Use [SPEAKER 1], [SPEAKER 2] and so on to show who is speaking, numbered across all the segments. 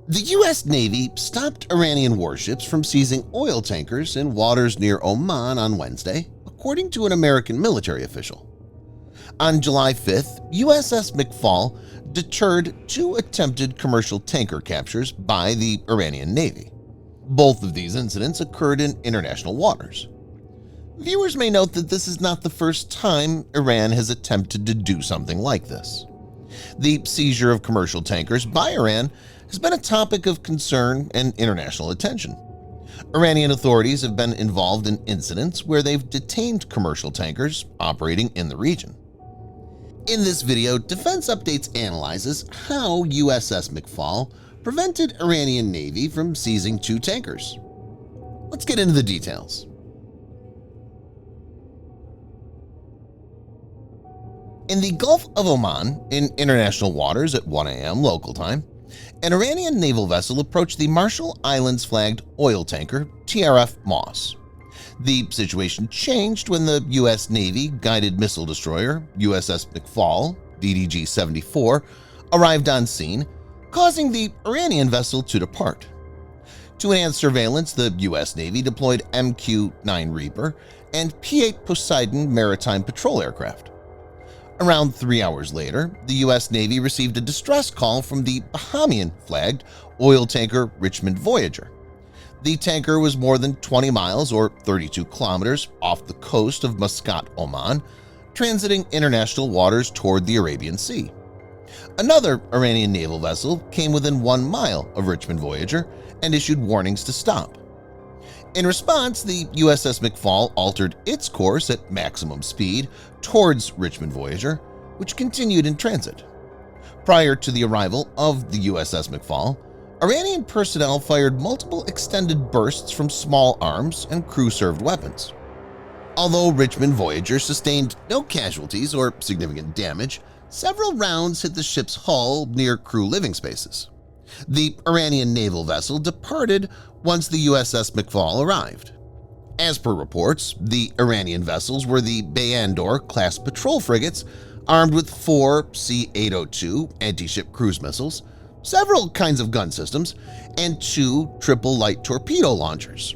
[SPEAKER 1] The U.S. Navy stopped Iranian warships from seizing oil tankers in waters near Oman on Wednesday, according to an American military official. On July 5th, USS McFaul deterred two attempted commercial tanker captures by the Iranian Navy. Both of these incidents occurred in international waters. Viewers may note that this is not the first time Iran has attempted to do something like this. The seizure of commercial tankers by Iran has been a topic of concern and international attention. Iranian authorities have been involved in incidents where they've detained commercial tankers operating in the region. In this video, Defense Updates analyzes how USS McFaul prevented Iranian Navy from seizing two tankers. Let's get into the details. In the Gulf of Oman, in international waters at 1 a.m. local time, an Iranian naval vessel approached the Marshall Islands-flagged oil tanker TRF Moss. The situation changed when the U.S. Navy guided missile destroyer USS McFaul, DDG-74, arrived on scene, causing the Iranian vessel to depart. To enhance surveillance, the U.S. Navy deployed MQ-9 Reaper and P-8 Poseidon maritime patrol aircraft. Around 3 hours later, the U.S. Navy received a distress call from the Bahamian-flagged oil tanker Richmond Voyager. The tanker was more than 20 miles or 32 kilometers off the coast of Muscat, Oman, transiting international waters toward the Arabian Sea. Another Iranian naval vessel came within 1 mile of Richmond Voyager and issued warnings to stop. In response, the USS McFaul altered its course at maximum speed towards Richmond Voyager, which continued in transit. Prior to the arrival of the USS McFaul, Iranian personnel fired multiple extended bursts from small arms and crew-served weapons. Although Richmond Voyager sustained no casualties or significant damage, several rounds hit the ship's hull near crew living spaces. The Iranian naval vessel departed once the USS McFaul arrived. As per reports, the Iranian vessels were the Bayandor-class patrol frigates armed with 4 C-802 anti-ship cruise missiles, several kinds of gun systems, and 2 triple light torpedo launchers.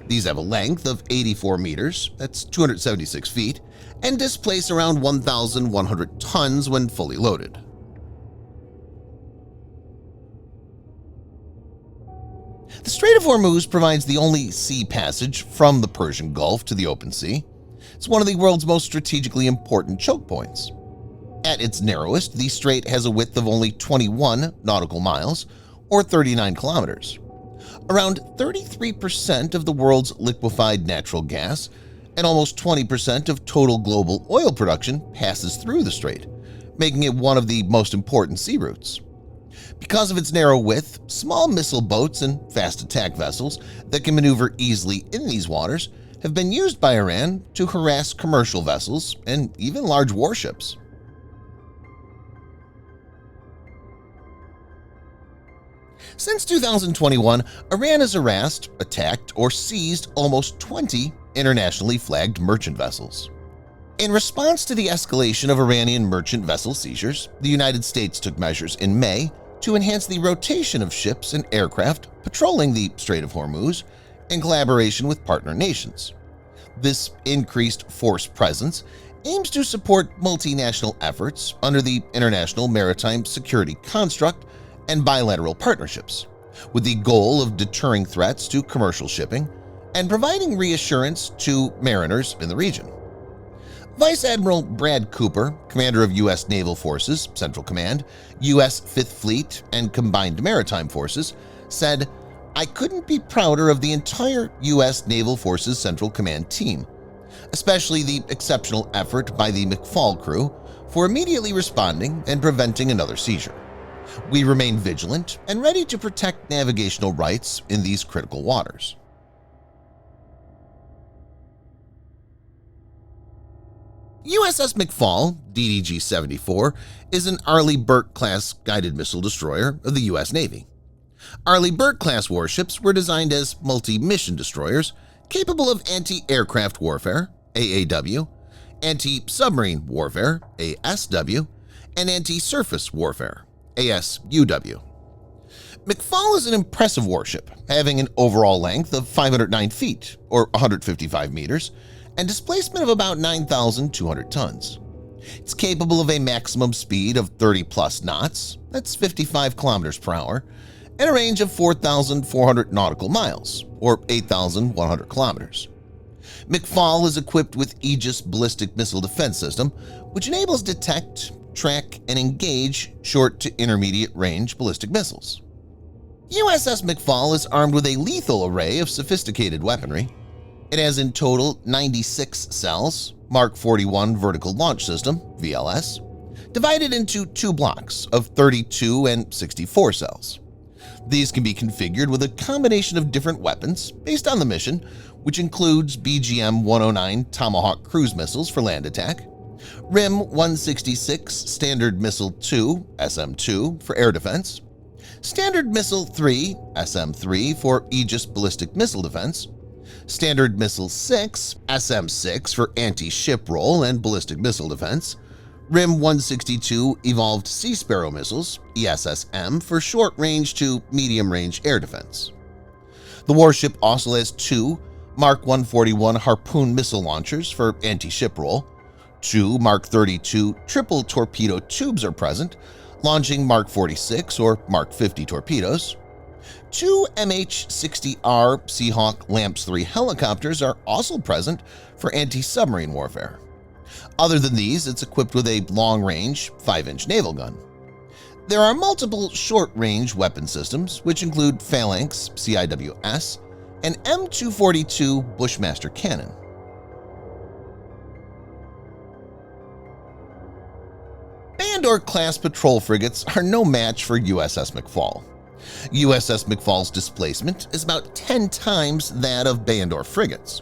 [SPEAKER 1] These have a length of 84 meters, that's 276 feet, and displace around 1,100 tons when fully loaded. The Strait of Hormuz provides the only sea passage from the Persian Gulf to the open sea. It's one of the world's most strategically important choke points. At its narrowest, the strait has a width of only 21 nautical miles, or 39 kilometers. Around 33% of the world's liquefied natural gas and almost 20% of total global oil production passes through the strait, making it one of the most important sea routes. Because of its narrow width, small missile boats and fast attack vessels that can maneuver easily in these waters have been used by Iran to harass commercial vessels and even large warships. Since 2021, Iran has harassed, attacked, or seized almost 20 internationally flagged merchant vessels. In response to the escalation of Iranian merchant vessel seizures, the United States took measures in May to enhance the rotation of ships and aircraft patrolling the Strait of Hormuz in collaboration with partner nations. This increased force presence aims to support multinational efforts under the International Maritime Security Construct and bilateral partnerships, with the goal of deterring threats to commercial shipping and providing reassurance to mariners in the region. Vice Admiral Brad Cooper, commander of U.S. Naval Forces, Central Command, U.S. Fifth Fleet, and Combined Maritime Forces, said, "I couldn't be prouder of the entire U.S. Naval Forces Central Command team, especially the exceptional effort by the McFaul crew for immediately responding and preventing another seizure. We remain vigilant and ready to protect navigational rights in these critical waters." USS McFaul, DDG-74, is an Arleigh Burke-class guided missile destroyer of the U.S. Navy. Arleigh Burke-class warships were designed as multi-mission destroyers capable of anti-aircraft warfare, AAW, anti-submarine warfare, ASW, and anti-surface warfare, ASUW. McFaul is an impressive warship, having an overall length of 509 feet, or 155 meters, and displacement of about 9,200 tons. It's capable of a maximum speed of 30-plus knots, that's 55 kilometers per hour, and a range of 4,400 nautical miles, or 8,100 kilometers. McFaul is equipped with Aegis ballistic missile defense system, which enables detect, track, and engage short to intermediate range ballistic missiles. USS McFaul is armed with a lethal array of sophisticated weaponry. It has in total 96 cells, Mark 41 Vertical Launch System (VLS), divided into two blocks of 32 and 64 cells. These can be configured with a combination of different weapons based on the mission, which includes BGM-109 Tomahawk cruise missiles for land attack, Wyrm-166 Standard Missile 2 (SM-2) for air defense, Standard Missile 3 (SM-3) for Aegis ballistic missile defense, Standard Missile 6 (SM-6) for anti-ship roll and ballistic missile defense, Wyrm-162 Evolved Sea Sparrow missiles (ESSM) for short-range to medium-range air defense. The warship also has two Mark 141 Harpoon missile launchers for anti-ship roll, two Mark 32 triple torpedo tubes are present, launching Mark 46 or Mark 50 torpedoes. Two MH-60R Seahawk LAMPS 3 helicopters are also present for anti-submarine warfare. Other than these, it's equipped with a long-range 5-inch naval gun. There are multiple short-range weapon systems, which include Phalanx CIWS and M242 Bushmaster cannon. Bandor-class patrol frigates are no match for USS McFaul. USS McFaul's displacement is about 10 times that of Bandor frigates.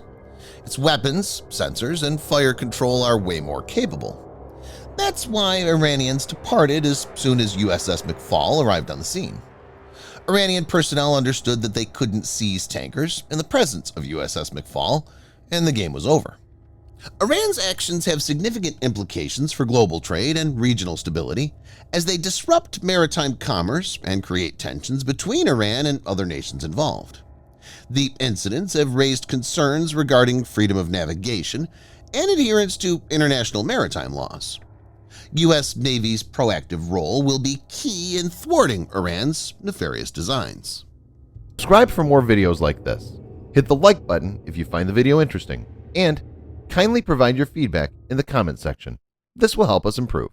[SPEAKER 1] Its weapons, sensors, and fire control are way more capable. That's why Iranians departed as soon as USS McFaul arrived on the scene. Iranian personnel understood that they couldn't seize tankers in the presence of USS McFaul, and the game was over. Iran's actions have significant implications for global trade and regional stability as they disrupt maritime commerce and create tensions between Iran and other nations involved. The incidents have raised concerns regarding freedom of navigation and adherence to international maritime laws. U.S. Navy's proactive role will be key in thwarting Iran's nefarious designs.
[SPEAKER 2] Subscribe for more videos like this. Hit the like button if you find the video interesting, and kindly provide your feedback in the comment section. This will help us improve.